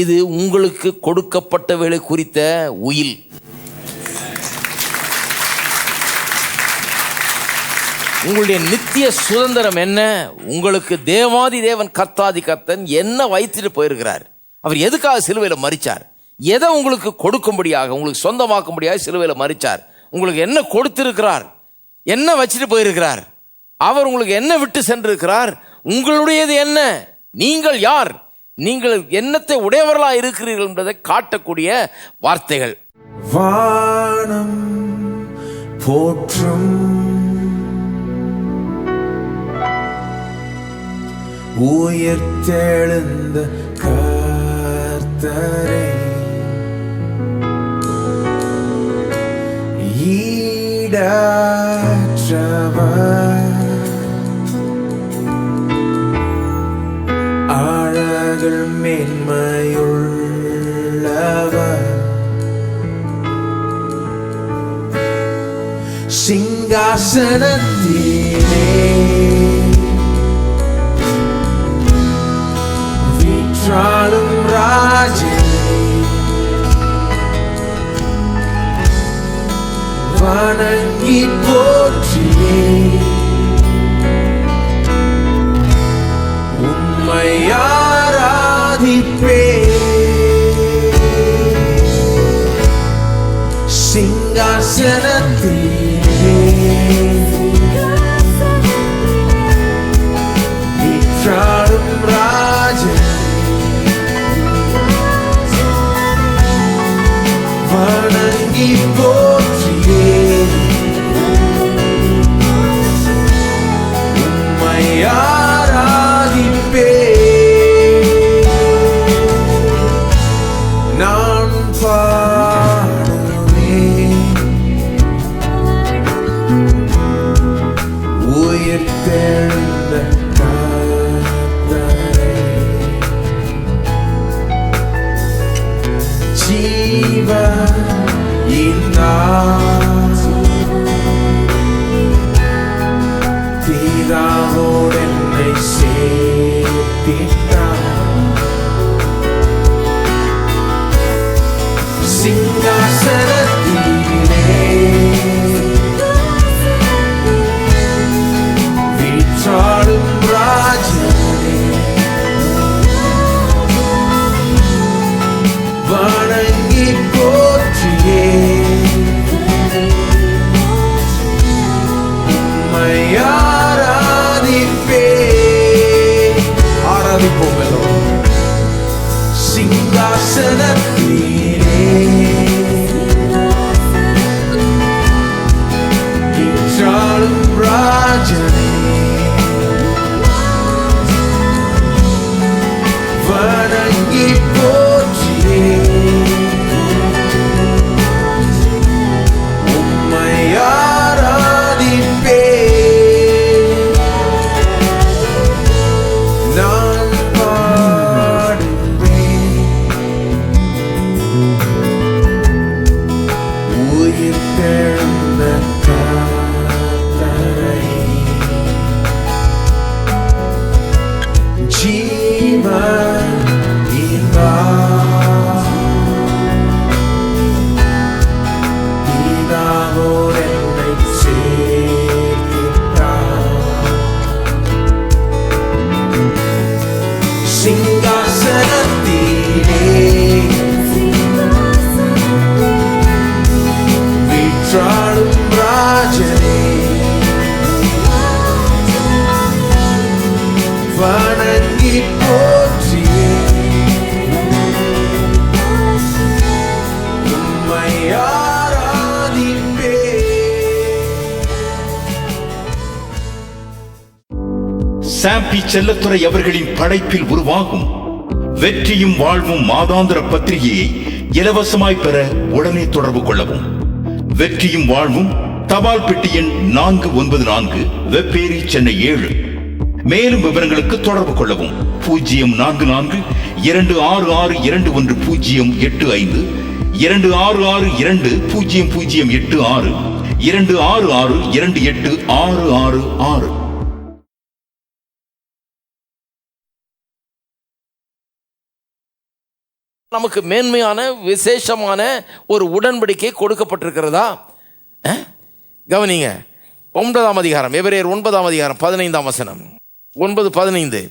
இது உங்களுக்கு கொடுக்கப்பட்டவைகளை குறித்த உயில். உங்களுடைய நித்திய சுதந்திரம் என்ன? உங்களுக்கு தேவாதி தேவன் கர்த்தாதி கர்த்தன் என்ன வைத்துட்டு போயிருக்கிறார்? அவர் எதுக்காக சிலுவையில் மரிச்சார்? எதை உங்களுக்கு கொடுக்கும்படியாக, உங்களுக்கு சொந்தமாக்கும்படியாக சிலுவையில் மரிச்சார்? உங்களுக்கு என்ன கொடுத்திருக்கிறார்? என்ன வச்சுட்டு போயிருக்கிறார்? அவர் உங்களுக்கு என்ன விட்டு சென்றிருக்கிறார்? உங்களுடையது என்ன? நீங்கள் யார்? நீங்கள் என்னத்தை உடையவர்களா இருக்கிறீர்கள் என்பதை காட்டக்கூடிய வார்த்தைகள். வானம் போற்றும் உயர்த்தெழுந்த கர்த்தரை, ஈடற்றவர் அழகில் மேன்மையுள்ளவர், சிங்காசனத்திலே வீற்றாளும் ராஜனை வணங்கி போற்றியே உம்மை ஆராதிப்பே. சிங்காசனத்திலே வீற்றாளும் ராஜனை வணங்கி போற்றியே உம்மை ஆராதிப்பே. நான் பாடுவேன் உயிர்த்தெழுந்த கர்த்தரை, பிதாவோடு என்னை சேர்த்திட்டார், சிங்காசனத்திலே வீற்றாளும் ராஜனை வணங்கி போற்றியே உம்மை ஆராதிப்பே. ஆராதிப்போம் எல்லோரும். சிங்காசனத்திலே வீற்றாளும் ராஜனை வணங்கி போற்றியே உம்மை ஆராதிப்பே. நான் பாடுவேன் உயிர்த்தெழுந்த கர்த்தரை, ஜீவன் பிதாவோடு என்னை சேர்த்திட்டார், சிங்காசனத்திலே வீற்றாளும் ராஜனை வணங்கி போற்றியே உம்மை ஆராதிப்பே. சாம்பி செல்லத்துறை அவர்களின் படைப்பில் உருவாகும் வெற்றியும் வாழ்வும் மாதாந்திர பத்திரிகையை இலவசமாய் பெற உடனே தொடர்பு கொள்ளவும். வெற்றியும் வாழ்வும், தபால் பெட்டி எண் 494, வெப்பேரி, சென்னை 7. மேலும் விவரங்களுக்கு தொடர்பு கொள்ளவும் 044 26621 085 2662086 2662866. நமக்கு மேன்மையான விசேஷமான ஒரு உடன்படிக்கை கொடுக்கப்பட்டிருக்கிறதா? கவனிங்க, 9ஆம் அதிகாரம், எபிரேயர் 9ஆம் அதிகாரம் 15ஆம் வசனம், 9:15.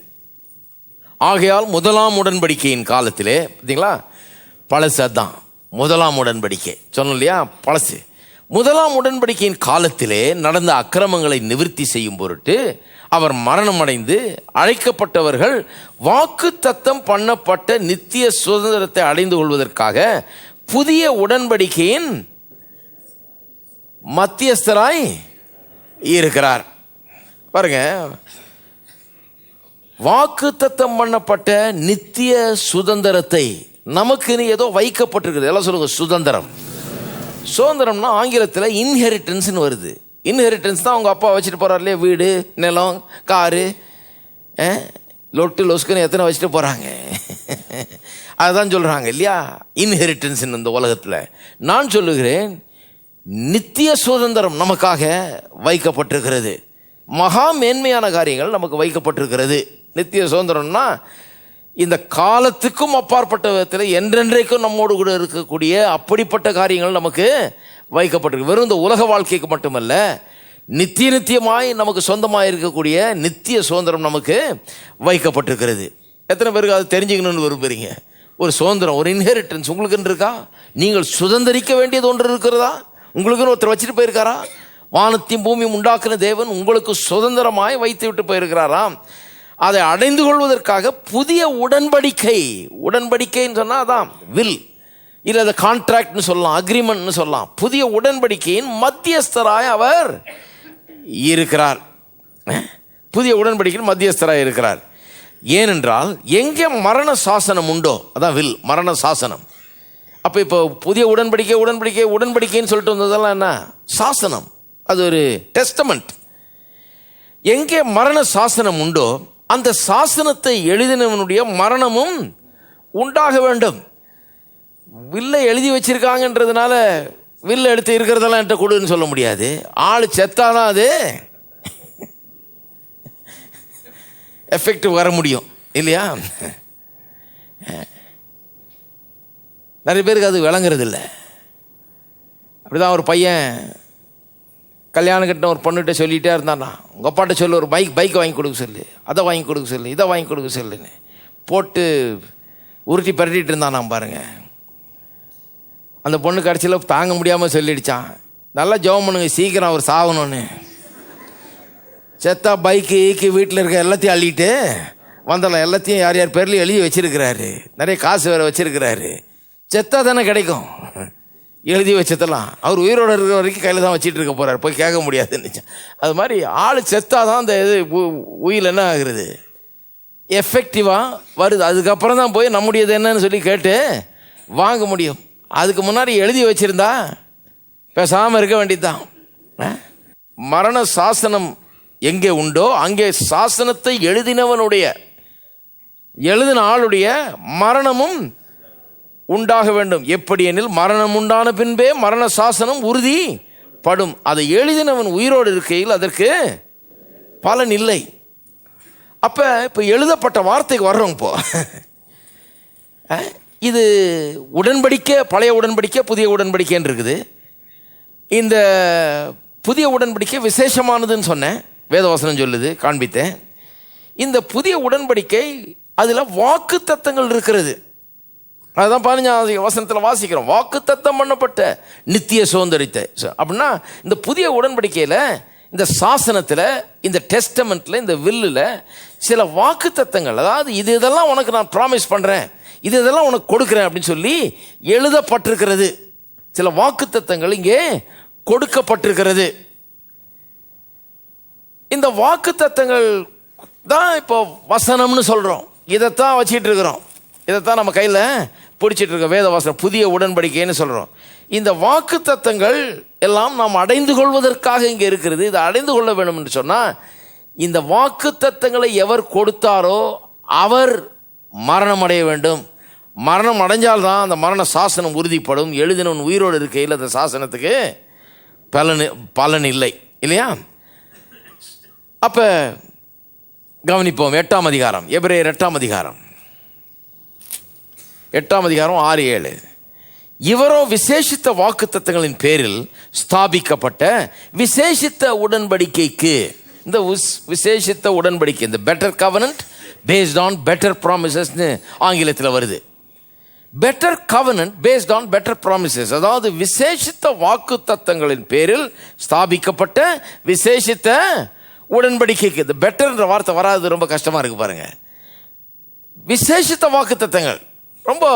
ஆகையால் முதலாம் உடன்படிக்கையின் காலத்திலே, பார்த்தீங்களா, பழசு அதான் முதலாம் உடன்படிக்கை சொன்னோம் இல்லையா, பழசு. முதலாம் உடன்படிக்கையின் காலத்திலே நடந்த அக்கிரமங்களை நிவர்த்தி செய்யும் பொருட்டு அவர் மரணம் அடைந்து அழைக்கப்பட்டவர்கள் வாக்கு தத்தம் பண்ணப்பட்ட நித்திய சுதந்திரத்தை அடைந்து கொள்வதற்காக புதிய உடன்படிக்கையின் மத்தியஸ்தராய் இருக்கிறார். பாருங்க, வாக்கு தத்தம் பண்ணப்பட்ட நித்திய சுதந்திரத்தை நமக்கு ஏதோ வைக்கப்பட்டிருக்கிறது. எல்லாம் சொல்லுங்க, சுதந்திரம். சுதந்திரம்னா ஆங்கிலத்தில் இன்ஹெரிட்டன்ஸ்னு வருது. இன்ஹெரிட்டன்ஸ் தான் அவங்க அப்பா வச்சுட்டு போகிறார் இல்லையா, வீடு, நிலம், காரு, லொட்டு லொஸ்குன்னு எத்தனை வச்சுட்டு போகிறாங்க. அதுதான் சொல்கிறாங்க இல்லையா, இன்ஹெரிட்டன்ஸ் இந்த உலகத்தில். நான் சொல்லுகிறேன், நித்திய சுதந்திரம் நமக்காக வைக்கப்பட்டிருக்கிறது. மகா மேன்மையான காரியங்கள் நமக்கு வைக்கப்பட்டிருக்கிறது. நித்திய சுதந்திரம்னா இந்த காலத்துக்கும் அப்பாற்பட்ட விதத்தில் என்றென்றைக்கும் நம்மோடு கூட இருக்கக்கூடிய அப்படிப்பட்ட காரியங்கள் நமக்கு வைக்கப்பட்டிருக்கு. வெறும் இந்த உலக வாழ்க்கைக்கு மட்டுமல்ல, நித்தியமாய் நமக்கு சொந்தமாக இருக்கக்கூடிய நித்திய சுதந்திரம் நமக்கு வைக்கப்பட்டிருக்கிறது. எத்தனை பேருக்கு அது தெரிஞ்சுக்கணும்னு விரும்புகிறீங்க? ஒரு சுதந்திரம், ஒரு இன்ஹெரிட்டன்ஸ் உங்களுக்குன்னு இருக்கா? நீங்கள் சுதந்திரிக்க வேண்டியது ஒன்று இருக்கிறதா? உங்களுக்குன்னு ஒருத்தர் வச்சுட்டு போயிருக்காரா? வானத்தையும் பூமியும் உண்டாக்குன தேவன் உங்களுக்கு சுதந்திரமாய் வைத்து விட்டு போயிருக்கிறாராம். அதை அடைந்து கொள்வதற்காக புதிய உடன்படிக்கை. உடன்படிக்கைன்னு சொன்னால் அதான் வில், இல்லை அதை கான்ட்ராக்ட்னு சொல்லலாம், அக்ரிமெண்ட்னு சொல்லலாம். புதிய உடன்படிக்கையின் மத்தியஸ்தராய் அவர் இருக்கிறார். புதிய உடன்படிக்கையின் மத்தியஸ்தராய் இருக்கிறார். ஏனென்றால் எங்கே மரண சாசனம் உண்டோ, அதான் வில், மரண சாசனம். அப்போ இப்போ புதிய உடன்படிக்கைன்னு சொல்லிட்டு வந்ததெல்லாம் என்ன? சாசனம். அது ஒரு டெஸ்டமெண்ட். எங்கே மரண சாசனம் உண்டோ அந்த சாசனத்தை எழுதினவனுடைய மரணமும் உண்டாக வேண்டும். வில்லை எழுதி வச்சிருக்காங்கன்றதுனால வில்லை எடுத்து இருக்கிறதெல்லாம் என்கிட்ட கொடுன்னு சொல்ல முடியாது. ஆள் செத்தாதான் அது எஃபெக்ட் வர முடியும் இல்லையா? நிறைய பேருக்கு அது விளங்குறது இல்லை. அப்படிதான் ஒரு பையன் கல்யாணம் கட்டின ஒரு பொண்ணுகிட்ட சொல்லிகிட்டே இருந்தானா, உங்கள் அப்பாட்ட சொல்லு, ஒரு பைக் வாங்கி கொடுக்க சொல்லு, அதை வாங்கி கொடுக்க சொல்லு, இதை வாங்கி கொடுக்க சொல்லுன்னு போட்டு உருட்டி பரட்டிட்டு இருந்தானாம் பாருங்க. அந்த பொண்ணு கடைசியில் தாங்க முடியாமல் சொல்லிடுச்சான், நல்லா ஜெபம் பண்ணுங்க சீக்கிரம் அவர் சாகணும்னு. செத்தா பைக்கு வீட்டில் இருக்க எல்லாத்தையும் அள்ளிட்டு வந்தலாம். எல்லாத்தையும் யார் யார் பேர்லையும் எழுதி வச்சிருக்கிறாரு, நிறைய காசு வேறு வச்சிருக்கிறாரு. செத்தா தானே கிடைக்கும் எழுதி வச்சதெல்லாம். அவர் உயிரோடு இருக்கிற வரைக்கும் கையில் தான் வச்சுட்டு இருக்க போகிறார், போய் கேட்க முடியாதுன்னு. அது மாதிரி ஆள் செத்தாதான் அந்த இது உயில் என்ன ஆகுறது, எஃபெக்டிவாக வருது. அதுக்கப்புறம் தான் போய் நம்முடையது என்னன்னு சொல்லி கேட்டு வாங்க முடியும். அதுக்கு முன்னாடி எழுதி வச்சிருந்தா பேசாமல் இருக்க வேண்டியதுதான். மரண சாசனம் எங்கே உண்டோ அங்கே சாசனத்தை எழுதின ஆளுடைய மரணமும் உண்டாக வேண்டும். எப்படி எனில் மரணம் உண்டான பின்பே மரண சாசனம் உறுதிப்படும். அதை எழுதினவன் உயிரோடு இருக்கையில் அதற்கு பலன் இல்லை. அப்போ இப்போ எழுதப்பட்ட வார்த்தைக்கு வர்றோம். இப்போ இது உடன்படிக்கை, பழைய உடன்படிக்கை, புதிய உடன்படிக்கைன்னு இருக்குது. இந்த புதிய உடன்படிக்கை விசேஷமானதுன்னு சொன்னேன், வேதவசனம் சொல்லுது, காண்பித்தேன். இந்த புதிய உடன்படிக்கை அதில் வாக்கு தத்தங்கள் இருக்கிறது. அதுதான் 15ஆம் வசனத்தில் வாசிக்கிறோம், வாக்கு தத்தம் பண்ணப்பட்ட நித்திய சுதந்திரத்தை. அப்படின்னா இந்த புதிய உடன்படிக்கையில், இந்த சாசனத்தில், இந்த டெஸ்டமெண்ட்டில், இந்த வில்லில் சில வாக்கு தத்தங்கள், அதாவது இதெல்லாம் உனக்கு நான் ப்ராமிஸ் பண்ணுறேன், இதெல்லாம் உனக்கு கொடுக்குறேன் அப்படின்னு சொல்லி எழுதப்பட்டிருக்கிறது. சில வாக்கு தத்தங்கள் இங்கே கொடுக்கப்பட்டிருக்கிறது. இந்த வாக்கு தத்தங்கள் தான் இப்போ வசனம்னு சொல்கிறோம். இதைத்தான் வச்சிட்டு இருக்கிறோம், இதைத்தான் நம்ம கையில் பிடிச்சிட்டு இருக்க வேதவாசனம் புதிய உடன்படிக்கைன்னு சொல்கிறோம். இந்த வாக்கு தத்தங்கள் எல்லாம் நாம் அடைந்து கொள்வதற்காக இங்கே இருக்கிறது. இதை அடைந்து கொள்ள வேண்டும் என்று சொன்னால், இந்த வாக்கு தத்தங்களை எவர் கொடுத்தாரோ அவர் மரணம் அடைய வேண்டும். மரணம் அடைஞ்சால்தான் அந்த மரண சாசனம் உறுதிப்படும். எழுதினவன் உயிரோடு இருக்கையில் அந்த சாசனத்துக்கு பலன் இல்லை இல்லையா? அப்போ கவனிப்போம். 8ஆம் அதிகாரம், எபிரேயர் 8ஆம் அதிகாரம். 8ஆம் அதிகாரம் 6-7. இவரோ விசேஷித்த வாக்குத்தத்தங்களின் பேரில் ஸ்தாபிக்கப்பட்ட விசேஷித்த உடன்படிக்கைக்கு, இந்த விசேஷித்த உடன்படிக்கை, இந்த better covenant based on better ப்ராமிசஸ்னு ஆங்கிலத்தில் வருது. Better covenant based on better promises, அதாவது விசேஷித்த வாக்குத்தத்தங்களின் பேரில் ஸ்தாபிக்கப்பட்ட விசேஷித்த உடன்படிக்கைக்கு. இந்த பெட்டர்ன்ற வார்த்தை வராது, ரொம்ப கஷ்டமா இருக்கு பாருங்க. விசேஷித்த வாக்குத்தத்தங்கள், ரொம்ப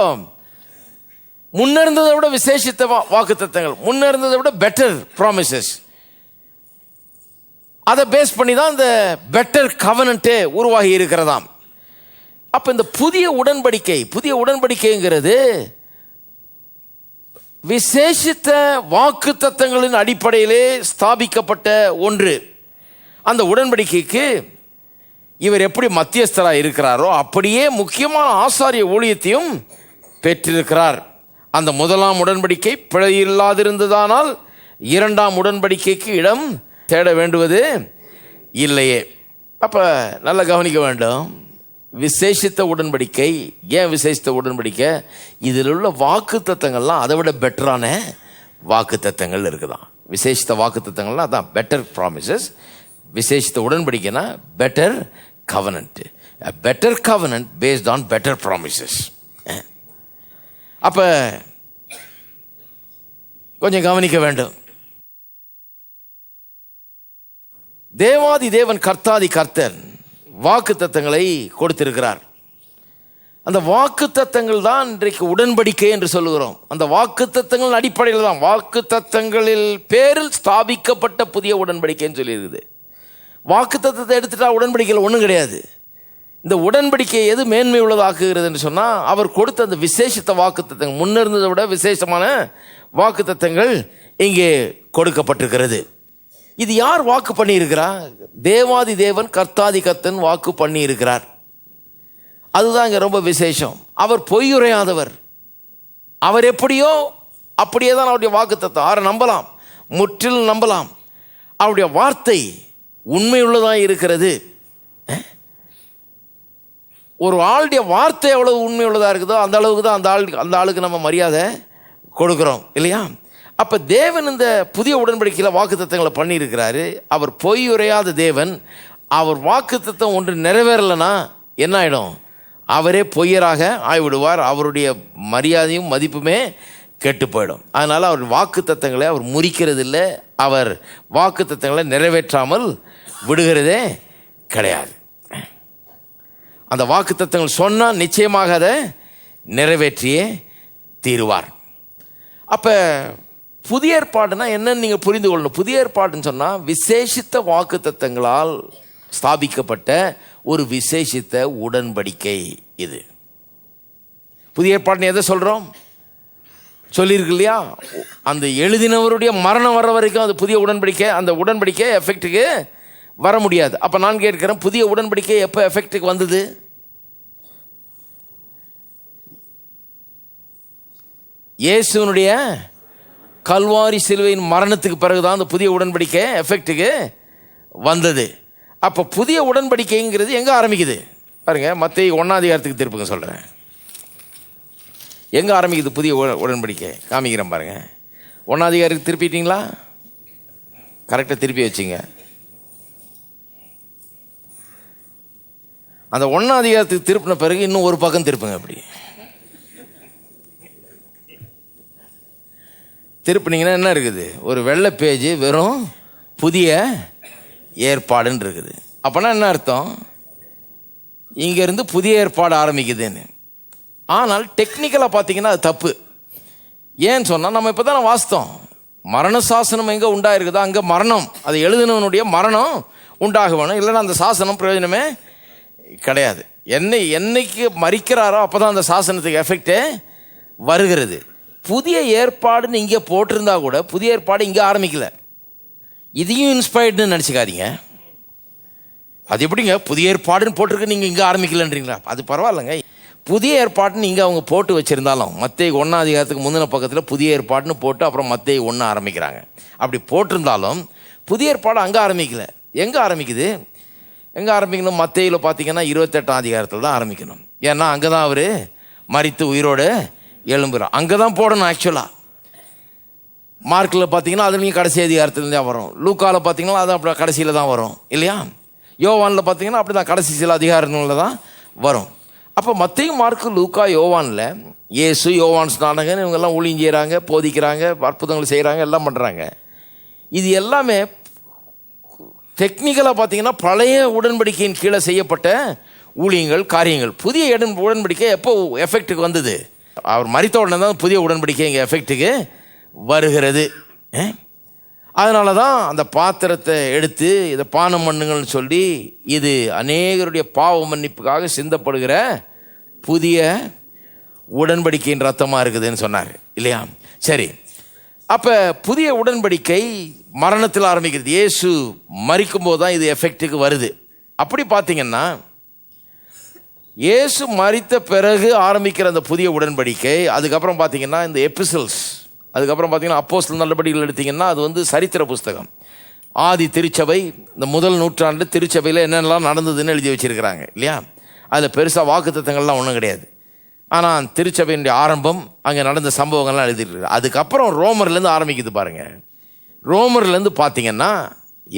முன்னிருந்ததை விட விசேஷித்த வாக்குத்தத்தங்கள், முன்னிருந்ததை விட பெட்டர் ப்ராமிசஸ், அதை பேஸ் பண்ணி தான் இந்த பெட்டர் கவனன்ட்டே உருவாகி இருக்கிறதாம். அப்ப இந்த புதிய உடன்படிக்கைங்கிறது விசேஷித்த வாக்குத்தத்தங்களின் அடிப்படையிலே ஸ்தாபிக்கப்பட்ட ஒன்று. அந்த உடன்படிக்கைக்கு இவர் எப்படி மத்தியஸ்தராக இருக்கிறாரோ அப்படியே முக்கியமான ஆசாரிய ஊழியத்தையும் பெற்றிருக்கிறார். அந்த முதலாம் உடன்படிக்கை பிழை இல்லாதிருந்ததானால் இரண்டாம் உடன்படிக்கைக்கு இடம் தேட வேண்டுவது இல்லையே. அப்ப நல்லா கவனிக்க வேண்டும். விசேஷித்த உடன்படிக்கை, ஏன் விசேஷித்த உடன்படிக்கை? இதில் உள்ள வாக்கு தத்தங்கள்லாம் அதை விட பெட்டரான வாக்கு தத்தங்கள் இருக்குதான். விசேஷித்த வாக்கு தத்தங்கள்லாம் அதான் பெட்டர் ப்ராமிசஸ். விசேஷித்த உடன்படிக்கைனா better covenant, better covenant based on better promises. அப்ப கொஞ்சம் கவனிக்க வேண்டும். தேவாதி தேவன் கர்த்தாதி கர்த்தர் வாக்கு தத்தங்களை கொடுத்திருக்கிறார். அந்த வாக்கு தத்தங்கள் தான் இன்றைக்கு உடன்படிக்கை என்று சொல்லுகிறோம். அந்த வாக்கு தத்தங்கள் அடிப்படையில் தான், வாக்கு தத்தங்களில் பேரில் ஸ்தாபிக்கப்பட்ட புதிய உடன்படிக்கைன்னு சொல்லியிருக்குது. வாக்கு தத்தத்தை எடுத்துட்டா உடன்படிக்கையில் ஒன்றும் கிடையாது. இந்த உடன்படிக்கை எது மேன்மை உள்ளதாக்குகிறது என்று சொன்னால், அவர் கொடுத்த அந்த விசேஷித்த வாக்கு தத்தங்கள், முன்னிருந்ததை விட விசேஷமான வாக்கு தத்தங்கள் இங்கே கொடுக்கப்பட்டிருக்கிறது. இது யார் வாக்கு பண்ணி இருக்கிறார்? தேவாதி தேவன் கர்த்தாதி கர்த்தன் வாக்கு பண்ணி இருக்கிறார். அதுதான் இங்க ரொம்ப விசேஷம். அவர் பொய்யுரையாதவர். அவர் எப்படியோ அப்படியே தான் அவருடைய வாக்கு தத்தம். அவரை நம்பலாம், முற்றிலும் நம்பலாம். அவருடைய வார்த்தை உண்மையுள்ளதாக இருக்கிறது. ஒரு ஆளுடைய வார்த்தை எவ்வளவு உண்மை உள்ளதாக இருக்குதோ அந்த அளவுக்கு தான் அந்த ஆளுக்கு நம்ம மரியாதை கொடுக்குறோம் இல்லையா? அப்ப தேவன் இந்த புதிய உடன்படிக்கையில் வாக்கு தத்தங்களை பண்ணி இருக்கிறாரு. அவர் பொய் உரையாத தேவன். அவர் வாக்கு தத்தம் ஒன்று நிறைவேறலைன்னா என்ன ஆயிடும்? அவரே பொய்யராக ஆய்விடுவார். அவருடைய மரியாதையும் மதிப்புமே கெட்டு போயிடும். அதனால அவர் வாக்கு தத்தங்களை அவர் முறிக்கிறது இல்லை. அவர் வாக்கு தத்தங்களை நிறைவேற்றாமல் விடுகிறதே கிடையாது. அந்த வாக்கு தத்தங்கள் சொன்னால் நிச்சயமாக அதை நிறைவேற்றியே தீருவார். அப்ப புதிய ஏற்பாடுனா என்னன்னு நீங்க புரிந்து கொள்ளணும். புதிய ஏற்பாடுன்னு சொன்னா விசேஷித்த வாக்கு தத்தங்களால் ஸ்தாபிக்கப்பட்ட ஒரு விசேஷித்த உடன்படிக்கை. இது புதிய ஏற்பாடுன்னு எதை சொல்றோம்? சொல்லியிருக்கு இல்லையா? அந்த எழுதினவருடைய மரணம் வர்ற வரைக்கும் அது புதிய உடன்படிக்கை. அந்த உடன்படிக்கை எஃபெக்டுக்கு வர முடியாது. அப்ப நான் கேட்கிறேன், புதிய உடன்படிக்கை எப்போ எஃபெக்டுக்கு வந்தது? இயேசுனுடைய கல்வாரி சிலுவையின் மரணத்துக்கு பிறகுதான் அந்த புதிய உடன்படிக்கை எஃபெக்டுக்கு வந்தது. அப்போ புதிய உடன்படிக்கைங்கிறது எங்கே ஆரம்பிக்குது பாருங்க. மத்தேயு 1ஆம் அதிகாரத்துக்கு திருப்புங்க சொல்கிறேன். எங்கே ஆரம்பிக்குது புதிய உடன்படிக்கை? காமிக்கிறேன் பாருங்க. 1ஆம் அதிகாரத்துக்கு திருப்பிட்டீங்களா? கரெக்டாக திருப்பி வச்சிங்க. அந்த 1ஆம் அதிகாரத்துக்கு திருப்பின பிறகு இன்னும் ஒரு பக்கம் திருப்புங்க. அப்படி திருப்பினீங்கன்னா என்ன இருக்குது? ஒரு வெள்ளை பேஜ் வெறும் புதிய ஏற்பாடுன்னு இருக்குது. அப்போனா என்ன அர்த்தம்? இங்கேருந்து புதிய ஏற்பாடு ஆரம்பிக்குதுன்னு. ஆனால் டெக்னிக்கலாக பார்த்தீங்கன்னா அது தப்பு. ஏன்னு சொன்னால், நம்ம இப்போ தான் வாஸ்தவம், மரண சாசனம் எங்கே உண்டாயிருக்குதோ அங்கே மரணம், அது எழுதினவனுடைய மரணம் உண்டாக வேணும். இல்லைன்னா அந்த சாசனம் பிரயோஜனமே கிடையாது. என்னைக்கு மறிக்கிறாரோ அப்போ தான் அந்த சாசனத்துக்கு எஃபெக்டே வருகிறது. புதிய ஏற்பாடுன்னு இங்கே போட்டிருந்தா கூட புதிய ஏற்பாடு இங்கே ஆரம்பிக்கல. இதையும் இன்ஸ்பயர்டுன்னு நினச்சிக்காதீங்க. அது எப்படிங்க புதிய ஏற்பாடுன்னு போட்டிருக்கு நீங்கள் இங்கே ஆரம்பிக்கலன்றீங்களா? அது பரவாயில்லைங்க. புதிய ஏற்பாடுன்னு இங்கே அவங்க போட்டு வச்சுருந்தாலும் மத்தேயு 1ஆம் அதிகாரத்துக்கு முந்தின பக்கத்தில் புதிய ஏற்பாடுன்னு போட்டு அப்புறம் மத்தேயு 1 ஆரம்பிக்கிறாங்க. அப்படி போட்டிருந்தாலும் புதிய ஏற்பாடு அங்கே ஆரம்பிக்கல. எங்கே ஆரம்பிக்குது? எங்கே ஆரம்பிக்கணும்? மத்தேயுல பார்த்தீங்கன்னா 28ஆம் அதிகாரத்தில் தான் ஆரம்பிக்கணும். ஏன்னா அங்கே தான் அவர் மரித்து உயிரோடு எழும்புகிறான். அங்கே தான் போடணும் ஆக்சுவலாக. மார்க்கில் பார்த்தீங்கன்னா அதுலேயும் கடைசி அதிகாரத்தில் தான் வரும். லூக்காவில் பார்த்தீங்கன்னா அது அப்படி கடைசியில் தான் வரும் இல்லையா? யோவானில் பார்த்தீங்கன்னா அப்படி தான் கடைசி சில அதிகாரங்களில் தான் வரும். அப்போ மத்தேயு, மார்க்கு, லூக்கா, யோவானில் இயேசு, யோவான் ஸ்நானகன் இவங்கெல்லாம் ஊழியம் செய்கிறாங்க, போதிக்கிறாங்க, அற்புதங்கள் செய்கிறாங்க, எல்லாம் பண்ணுறாங்க. இது எல்லாமே டெக்னிக்கலாக பார்த்தீங்கன்னா பழைய உடன்படிக்கையின் கீழே செய்யப்பட்ட ஊழியங்கள், காரியங்கள். புதிய உடன்படிக்கை எப்போ எஃபெக்ட்டுக்கு வந்தது? அவர் மரித்த உடனே தான் புதிய உடன்படிக்கை இங்கே எஃபெக்ட்டுக்கு வருகிறது. அதனால தான் அந்த பாத்திரத்தை எடுத்து இதை பானம் பண்ணுங்கள்னு சொல்லி, இது அநேகருடைய பாவ மன்னிப்புக்காக சிந்தப்படுகிற புதிய உடன்படிக்கையின் ரத்தமாக இருக்குதுன்னு சொன்னார் இல்லையா? சரி, அப்போ புதிய உடன்படிக்கை மரணத்தில் ஆரம்பிக்கிறது. இயேசு மரிக்கும் போது தான் இது எஃபெக்ட்டுக்கு வருது. அப்படி பார்த்தீங்கன்னா இயேசு மரித்த பிறகு ஆரம்பிக்கிற அந்த புதிய உடன்படிக்கை, அதுக்கப்புறம் பார்த்தீங்கன்னா இந்த எபிசல்ஸ், அதுக்கப்புறம் பார்த்தீங்கன்னா அப்போஸ்தலர் நடபடிகள் எடுத்தீங்கன்னா அது வந்து சரித்திர புஸ்தகம். ஆதி திருச்சபை, இந்த முதல் நூற்றாண்டு திருச்சபையில் என்னென்னலாம் நடந்ததுன்னு எழுதி வச்சிருக்கிறாங்க இல்லையா? அதில் பெருசாக வாக்குத்தத்தங்கள்லாம் ஒன்றும் கிடையாது. ஆனால் திருச்சபையினுடைய ஆரம்பம், அங்கே நடந்த சம்பவங்கள்லாம் எழுதிட்டு. அதுக்கப்புறம் ரோமர்லேருந்து ஆரம்பிக்குது பாருங்கள். ரோமர்லேருந்து பார்த்தீங்கன்னா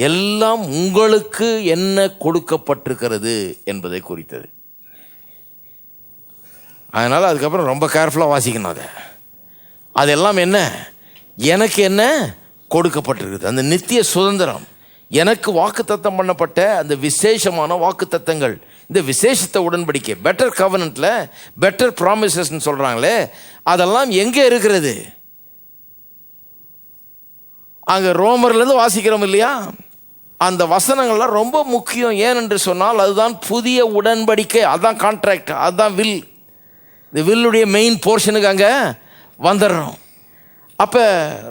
எல்லாம் உங்களுக்கு என்ன கொடுக்கப்பட்டிருக்கிறது என்பதை குறித்தது. அதனால் அதுக்கப்புறம் ரொம்ப கேர்ஃபுல்லாக வாசிக்கணும். அதெல்லாம் என்ன, எனக்கு என்ன கொடுக்கப்பட்டிருக்குது, அந்த நித்திய சுதந்திரம், எனக்கு வாக்குத்தத்தம் பண்ணப்பட்ட அந்த விசேஷமான வாக்குத்தத்தங்கள், இந்த விசேஷத்தை உடன்படிக்கை, பெட்டர் கவர்னன்ட்ல பெட்டர் ப்ராமிசஸ்ன்னு சொல்கிறாங்களே, அதெல்லாம் எங்கே இருக்கிறது? அங்கே ரோமர்லேருந்து வாசிக்கிறோம் இல்லையா? அந்த வசனங்கள்லாம் ரொம்ப முக்கியம். ஏனென்று சொன்னால் அதுதான் புதிய உடன்படிக்கை, அதுதான் கான்ட்ராக்ட், அதுதான் வில். இந்த வில்லுடைய மெயின் போர்ஷனுக்கு அங்கே வந்துடுறோம். அப்போ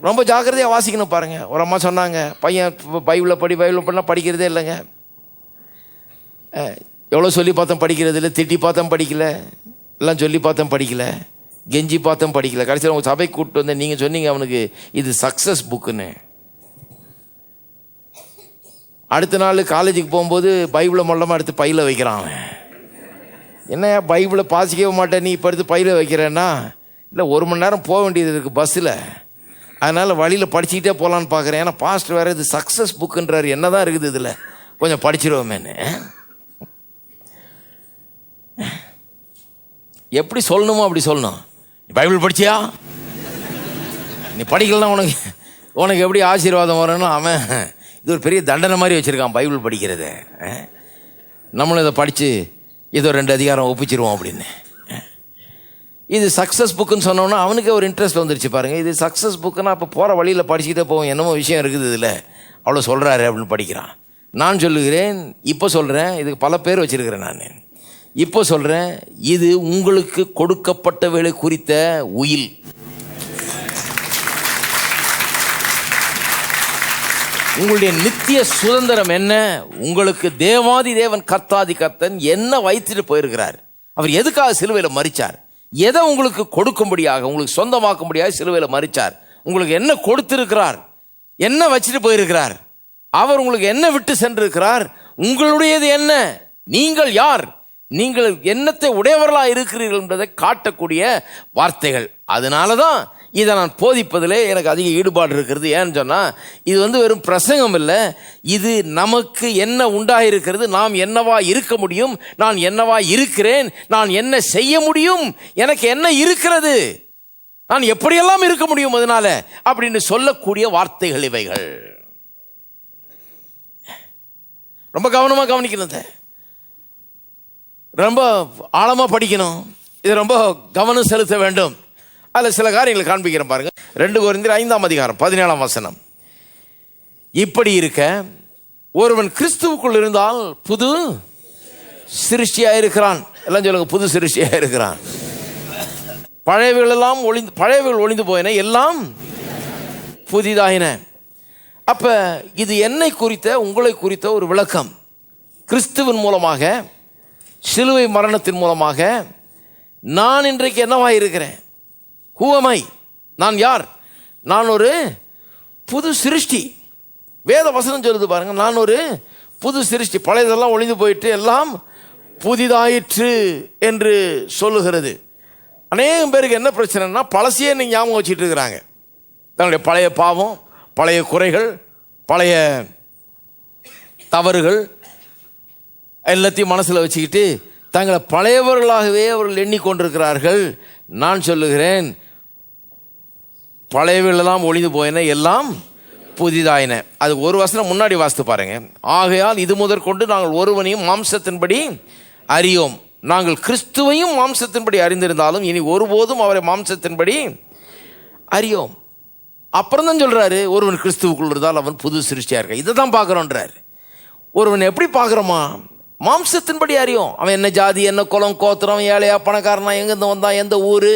ரொம்ப ஜாக்கிரதையாக வாசிக்கணும் பாருங்கள். ஒரு அம்மா சொன்னாங்க, பையன் பைபிளை பண்ணால் படிக்கிறதே இல்லைங்க. எவ்வளோ சொல்லி பார்த்தோம் படிக்கிறது இல்லை, திட்டி பார்த்தோம் படிக்கல, எல்லாம் சொல்லி பார்த்தோம் படிக்கல, கெஞ்சி பார்த்தோம் படிக்கல. கடைசியில் உங்கள் சபைக்கு கூப்பிட்டு வந்தேன், நீங்கள் சொன்னீங்க அவனுக்கு இது சக்ஸஸ் புக்குன்னு. அடுத்த நாள் காலேஜுக்கு போகும்போது பைபிளை மொல்லமாக எடுத்து பையில் வைக்கிறான். அவன் என்ன பைபிளை பாசிக்கவே மாட்டேன், நீ இப்போ எடுத்து பையில் வைக்கிறேன்னா, இல்லை 1 மணி நேரம் போக வேண்டியது இருக்குது பஸ்ஸில், அதனால் வழியில் படிச்சுக்கிட்டே போகலான்னு பார்க்குறேன். ஏன்னா பாஸ்டர் வேறு இது சக்ஸஸ் புக்குன்றார், என்ன தான் இருக்குது இதில், கொஞ்சம் படிச்சிருவோமேன்னு. எப்படி சொல்லணுமோ அப்படி சொல்லணும். நீ பைபிள் படிச்சியா, நீ படிக்கலாம், உனக்கு எப்படி ஆசீர்வாதம் வரணும். அவன் இது ஒரு பெரிய தண்டனை மாதிரி வச்சுருக்கான் பைபிள் படிக்கிறத. நம்மளும் இதை படித்து இதோ 2 அதிகாரம் ஒப்பிச்சிருவோம் அப்படின்னு. இது சக்ஸஸ் புக்குன்னு சொன்னோன்னா அவனுக்கு ஒரு இன்ட்ரெஸ்ட் வந்துருச்சு பாருங்கள். இது சக்ஸஸ் புக்குன்னா அப்போ போகிற வழியில் படிச்சுக்கிட்டே போவோம், என்னமோ விஷயம் இருக்குது இதில், அவ்வளோ சொல்கிறாரு அப்படின்னு படிக்கிறான். நான் சொல்லுகிறேன், இப்போ சொல்கிறேன், இதுக்கு பல பேர் வச்சுருக்கிறேன் நான். இப்போ சொல்கிறேன், இது உங்களுக்கு கொடுக்கப்பட்டவைகளை குறித்த உயில். உங்களுடைய நித்திய சுதந்திரம் என்ன? உங்களுக்கு தேவாதி தேவன் கர்த்தாதி கர்த்தன் என்ன வைத்துட்டு போயிருக்கிறார்? அவர் எதுக்காக சிலுவையில் மரிச்சார்? எதை உங்களுக்கு கொடுக்கும்படியாக, உங்களுக்கு சொந்தமாக்கும்படியாக சிலுவையில் மரிச்சார்? உங்களுக்கு என்ன கொடுத்திருக்கிறார்? என்ன வச்சுட்டு போயிருக்கிறார்? அவர் உங்களுக்கு என்ன விட்டு சென்றிருக்கிறார்? உங்களுடையது என்ன? நீங்கள் யார்? நீங்கள் என்னத்தை உடையவர்களா இருக்கிறீர்கள் என்பதை காட்டக்கூடிய வார்த்தைகள். அதனால தான் இதை நான் போதிப்பதிலே எனக்கு அதிக ஈடுபாடு இருக்கிறது. ஏன்னு சொன்னால் இது வந்து வெறும் பிரசங்கம் இல்லை, இது நமக்கு என்ன உண்டாயிருக்கிறது, நாம் என்னவா இருக்க முடியும், நான் என்னவா இருக்கிறேன், நான் என்ன செய்ய முடியும், எனக்கு என்ன இருக்கிறது, நான் எப்படியெல்லாம் இருக்க முடியும் அதனால அப்படின்னு சொல்லக்கூடிய வார்த்தைகள் இவைகள். ரொம்ப கவனமாக கவனிக்கணும், ரொம்ப ஆழமாக படிக்கணும், இது ரொம்ப கவனம் செலுத்த வேண்டும். அதில் சில காரியங்களை காண்பிக்கிறேன் பாருங்க. 2 கொரிந்தியர் 5ஆம் அதிகாரம் 17ஆம் வசனம். இப்படி இருக்க ஒருவன் கிறிஸ்துவுக்குள் இருந்தால் புது சிருஷ்டியாக இருக்கிறான். எல்லாம் சொல்லுங்க, புது சிருஷ்டியாக இருக்கிறான். பழையவைகள் ஒளிந்து போயின, எல்லாம் புதிதாயின. அப்ப இது என்னை குறித்த, உங்களை குறித்த ஒரு விளக்கம். கிறிஸ்துவின் மூலமாக, சிலுவை மரணத்தின் மூலமாக நான் இன்றைக்கு என்னவா இருக்கிறேன்? Who am I? நான் யார்? நான் ஒரு புது சிருஷ்டி. வேத வசனம் சொல்லுது பாருங்க, நான் ஒரு புது சிருஷ்டி, பழையதெல்லாம் ஒளிந்து போயிட்டு எல்லாம் புதிதாயிற்று என்று சொல்லுகிறது. அநேகம் பேருக்கு என்ன பிரச்சனைனா பழசையே நீங்கள் ஞாபகம் வச்சுட்டு இருக்கிறாங்க. தன்னுடைய பழைய பாவம், பழைய குறைகள், பழைய தவறுகள் எல்லாத்தையும் மனசில் வச்சுக்கிட்டு தங்களை பழையவர்களாகவே அவர்கள் எண்ணிக்கொண்டிருக்கிறார்கள். நான் சொல்லுகிறேன், பழையவர்களெல்லாம் ஒளிந்து போயின, எல்லாம் புதிதாயின. அது ஒரு வசனம் முன்னாடி வாசித்து பாருங்க. ஆகையால் இது முதற்கொண்டு நாங்கள் ஒருவனையும் மாம்சத்தின்படி அறியோம். நாங்கள் கிறிஸ்துவையும் மாம்சத்தின்படி அறிந்திருந்தாலும் இனி ஒருபோதும் அவரை மாம்சத்தின்படி அறியோம். அப்புறம் தான் சொல்றாரு, ஒருவன் கிறிஸ்துவுக்குள் இருந்தால் அவன் புது சிருஷ்டியா இருக்க. இதை தான் பார்க்குறோன்றார். ஒருவன் எப்படி பார்க்குறோமா? மாம்சத்தின்படி அறியோம். அவன் என்ன ஜாதி, என்ன குலம், கோத்திரம், ஏழையா, பணக்காரனா, எங்கேருந்து வந்தான், எந்த ஊர்,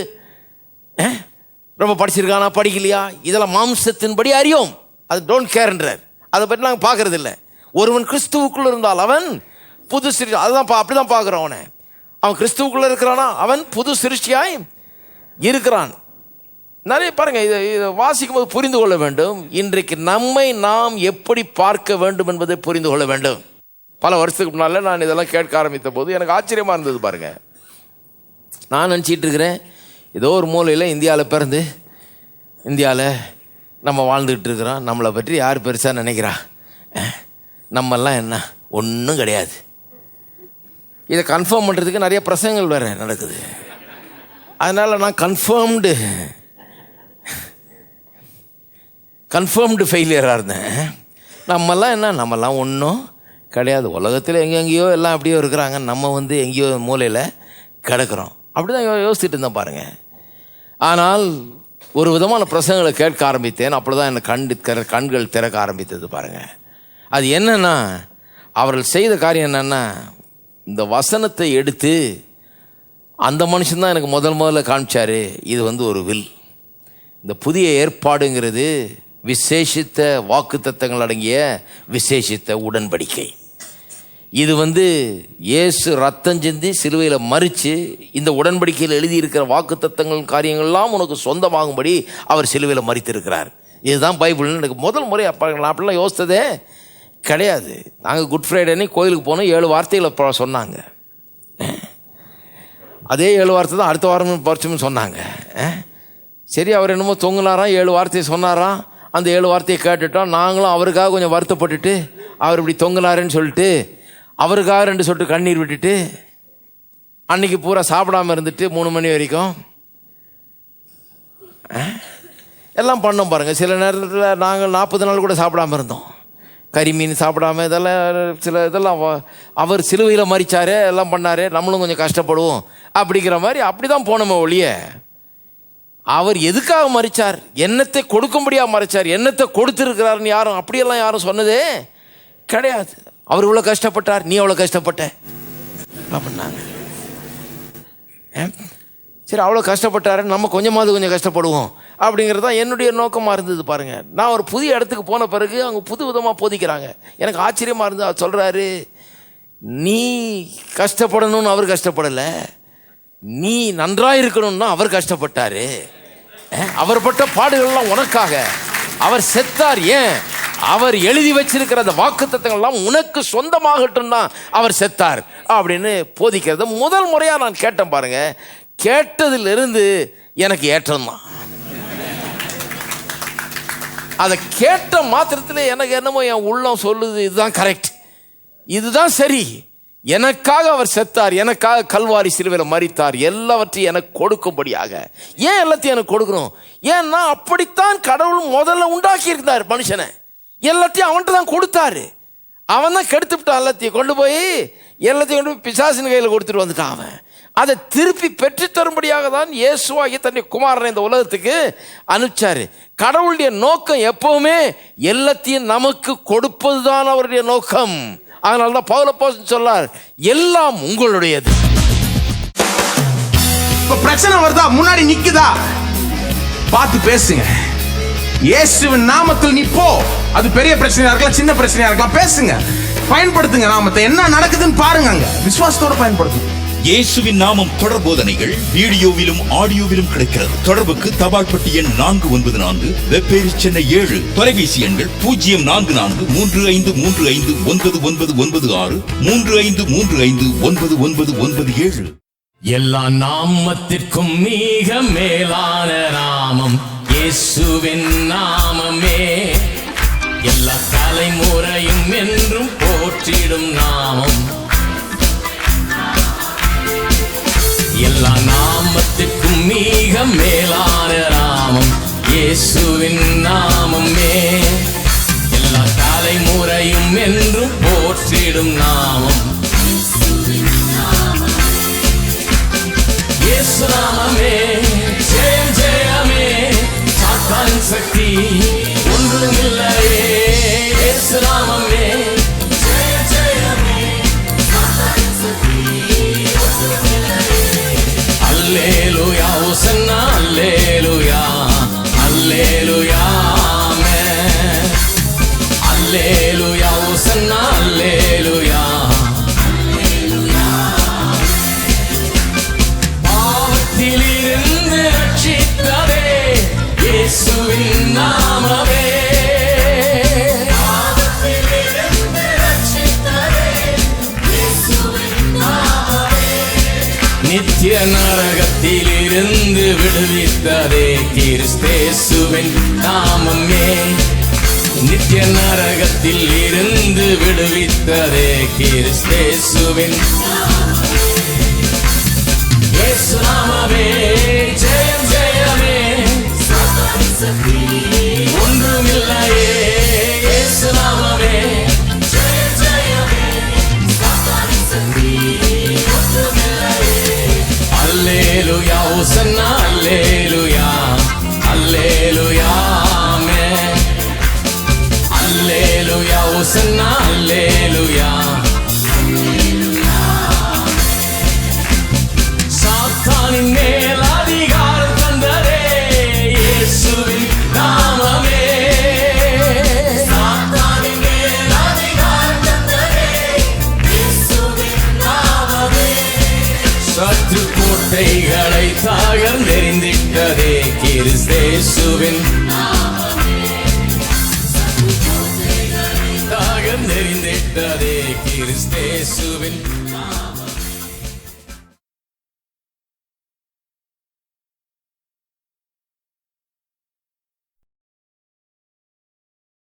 ரொம்ப படிச்சிருக்கானா, படிக்கலையா, இதெல்லாம் மாம்சத்தின்படி அறியோம். அது டோன்ட் கேர்ன்றார். அதை பற்றி நாங்கள் பார்க்கறது இல்லை. ஒருவன் கிறிஸ்துவுக்குள்ள இருந்தால் அவன் புது சிருஷ்டி. அதுதான் அப்படிதான் பார்க்குறோம். அவன் கிறிஸ்துவுக்குள்ள இருக்கிறானா அவன் புது சிருஷ்டியாய் இருக்கிறான். நிறைய பாருங்க, இதை வாசிக்கும் போது புரிந்து கொள்ள வேண்டும். இன்றைக்கு நம்மை நாம் எப்படி பார்க்க வேண்டும் என்பதை புரிந்து கொள்ள வேண்டும். பல வருஷத்துக்கு முன்னால நான் இதெல்லாம் கேட்க ஆரம்பித்த போது எனக்கு ஆச்சரியமா இருந்தது. பாருங்க, நான் நினச்சிட்டு இருக்கிறேன் ஏதோ ஒரு மூலையில் இந்தியாவில் பிறந்து இந்தியாவில் நம்ம வாழ்ந்துக்கிட்டு இருக்கிறோம். நம்மளை பற்றி யார் பெருசாக நினைக்கிறா? நம்மெல்லாம் என்ன ஒன்றும் கிடையாது. இதை கன்ஃபார்ம் பண்ணுறதுக்கு நிறைய பிரசங்கங்கள் வேறு நடக்குது. அதனால் நான் கன்ஃபார்ம்டு ஃபெயிலியராக இருந்தேன். நம்மெல்லாம் என்ன, நம்மெல்லாம் ஒன்றும் கிடையாது. உலகத்தில் எங்கெங்கேயோ எல்லாம் அப்படியோ இருக்கிறாங்க, நம்ம எங்கேயோ மூலையில் கிடக்கிறோம். அப்படி தான் யோசிச்சுட்டு இருந்தேன் பாருங்கள். ஆனால் ஒரு விதமான பிரசங்களை கேட்க ஆரம்பித்தேன். அப்படி தான் எனக்கு கண்கள் திறக்க ஆரம்பித்தது பாருங்கள். அது என்னென்னா, அவர்கள் செய்த காரியம் என்னென்னா, இந்த வசனத்தை எடுத்து அந்த மனுஷன்தான் எனக்கு முதல்ல காமிச்சார். இது ஒரு வில். இந்த புதிய ஏற்பாடுங்கிறது விசேஷித்த வாக்குத்தத்தங்கள் அடங்கிய விசேஷித்த உடன்படிக்கை. இது இயேசு ரத்தம் சிந்தி சிலுவையில் மறித்து இந்த உடன்படிக்கையில் எழுதியிருக்கிற வாக்குத்தத்தங்கள் காரியங்கள்லாம் உனக்கு சொந்தமாகும்படி அவர் சிலுவையில் மறித்திருக்கிறார். இதுதான் பைபிள்னு எனக்கு முதல் முறை நான் அப்படிலாம் யோசித்ததே கிடையாது. நாங்கள் குட் ஃப்ரைடேன்னு கோயிலுக்கு போனோம். 7 வார்த்தைகளை சொன்னாங்க. அதே 7 வார்த்தை தான் அடுத்த வாரம் பரிசுன்னு சொன்னாங்க. சரி, அவர் என்னமோ தொங்குனாராம், 7 வார்த்தையை சொன்னாராம். அந்த 7 வார்த்தையை கேட்டுட்டோம். நாங்களும் அவருக்காக கொஞ்சம் வருத்தப்பட்டுட்டு, அவர் இப்படி தொங்குனாருன்னு சொல்லிட்டு அவருக்காக 2 சொட்டு கண்ணீர் விட்டுட்டு அன்னைக்கு பூரா சாப்பிடாமல் இருந்துட்டு 3 மணி வரைக்கும் எல்லாம் பண்ணோம் பாருங்கள். சில நேரத்தில் நாங்கள் 40 நாள் கூட சாப்பிடாமல் இருந்தோம். கறிமீன் சாப்பிடாம இதெல்லாம் அவர் சிலுவையில் மறிச்சாரு, எல்லாம் பண்ணாரு, நம்மளும் கொஞ்சம் கஷ்டப்படுவோம் அப்படிங்கிற மாதிரி அப்படி தான் போனோமே ஒழிய, அவர் எதுக்காக மறிச்சார், என்னத்தை கொடுக்கும்படியாக மறிச்சார், என்னத்தை கொடுத்துருக்கிறாருன்னு அப்படியெல்லாம் யாரும் சொன்னதே கிடையாது. அவர் இவ்வளோ கஷ்டப்பட்டார், நீ எவ்வளோ கஷ்டப்பட்ட அப்படின்னாங்க. சரி, அவ்வளோ கஷ்டப்பட்டாரு, நம்ம கொஞ்சம் கஷ்டப்படுவோம் அப்படிங்கிறது தான் என்னுடைய நோக்கமாக இருந்தது பாருங்கள். நான் ஒரு புதிய இடத்துக்கு போன பிறகு அவங்க புது விதமாக போதிக்கிறாங்க. எனக்கு ஆச்சரியமாக இருந்தது. அவர் சொல்கிறாரு, நீ கஷ்டப்படணும்னு அவர் கஷ்டப்படலை, நீ நன்றாக இருக்கணும்னா அவர் கஷ்டப்பட்டாரு. அவர் பட்ட பாடுகள்லாம் உனக்காக. அவர் செத்தார். ஏன்? அவர் எழுதி வச்சிருக்கிற அந்த வாக்குத்தத்தங்கள்லாம் உனக்கு சொந்தமாகட்டும் தான் அவர் செத்தார் அப்படின்னு போதிக்கிறத முதல் முறையாக நான் கேட்டேன் பாருங்க. கேட்டதிலிருந்து எனக்கு ஏற்றம்தான். அதை கேட்ட மாத்திரத்தில் எனக்கு என்னமோ என் உள்ளம் சொல்லுது, இதுதான் கரெக்ட், இதுதான் சரி. எனக்காக அவர் செத்தார், எனக்காக கல்வாரி சிலுவையில் மரித்தார், எல்லாவற்றையும் எனக்கு கொடுக்கும்படியாக. ஏன் எல்லாத்தையும் எனக்கு கொடுக்கணும்? ஏன்னா அப்படித்தான் கடவுள் முதல்ல உண்டாக்கி இருந்தார் மனுஷனை. எல்லாத்தையும் அவன்கிட்ட தான் கொடுத்தாரு. அவன் தான் கெடுத்து விட்டான். எல்லாத்தையும் கொண்டு போய் பிசாசின் கையில் கொடுத்துட்டு வந்துட்டான். அவன் அதை திருப்பி பெற்று தரும்படியாக தான் இயேசுவாகிய தன்னுடைய குமாரனை இந்த உலகத்துக்கு அனுப்பிச்சாரு. கடவுளுடைய நோக்கம் எப்பவுமே எல்லாத்தையும் நமக்கு கொடுப்பதுதான் அவருடைய நோக்கம். அதனால்தான் பவுல் அப்போஸ்தலன் சொன்னார், எல்லாம் உங்களுடையது. இப்ப பிரச்சனை வருதா, முன்னாடி நிக்குதா, பார்த்து பேசுங்க. இயேசுவின் நாமத்தில் நீ போ. அது பெரிய பிரச்சனையா இருக்கலாம், சின்ன பிரச்சனையா இருக்கலாம், பேசுங்க, பயன்படுத்துங்க நாமத்தை. என்ன நடக்குதுன்னு பாருங்க, அங்க விசுவாசத்தோட பயன்படுத்துங்க. இயேசுவின் நாமம் தொடர் போதனைகள் வீடியோவிலும் ஆடியோவிலும் கிடைக்கிறது. தொடர்புக்கு தபால் பெட்டி எண் 494, வெப்பேரி சென்னை 7, தொலைபேசி எண்கள் 044353599996, 35359997. எல்லா நாமத்திற்கும் மிக மேலான நாமம் இயேசுவின் நாமமே. எல்லா தலைமுறையும் என்றும் போற்றிடும் நாமம். எல்லா நாமத்திற்கும் மிக மேலான நாமம் இயேசுவின் நாமமே. எல்லா தலைமுறையும் என்றும் போற்றிடும் நாமம் இயேசு நாமமே. ஜெயம் ஜெயமே, சாத்தானின் சக்தி ஒன்றுமில்லையே. இயேசு நாமமே. ஜெயம் ஜெயமே, சாத்தானின் சக்தி ஒன்றுமில்லையே. அல்லேலூயா ஹோசன்னா, அல்லேலூயா அல்லேலூயா ஆமென். அல்லேலூயா ஹோசன்னா, அல்லேலூயா. பாவத்திலிருந்து ரட்சித்ததே இயேசுவின் நாமமே. பாவத்திலிருந்து ரட்சித்ததே இயேசுவின் நாமமே. நித்திய நரகத்திலிருந்து விடுவித்ததே கிறிஸ்தேசுவின் நாமமே. நித்திய நரகத்தில் இருந்து விடுவித்ததே கிறிஸ்தேசுவின் இயேசு நாமமே. ஜெயம் ஜெயமே, சாத்தானின் சக்தி ஒன்றுமில்லையே. இயேசு நாமமே. ஜெயம் ஜெயமே, சாத்தானின் சக்தி ஒன்றுமில்லையே. அல்லேலூயா ஹோசன்னா, அல்லேலூயா அல்லேலூயா ஆமென். அல்லேலூயா ஹோசன்னா, அல்லேலூயா. சாத்தானின் மேல் அதிகாரம் தந்ததே இயேசுவின் நாமமே. சாத்தானின் மேல் அதிகாரம் தந்ததே இயேசுவின் நாமமே. சத்ரு கோட்டைகளை தகர்ந்தெறிந்திட்டதே கிறிஸ்தேசுவின் நாமமே. தகர்ந்தெறிந்திட்டதே கிறிஸ்தேசுவின் நாமமே.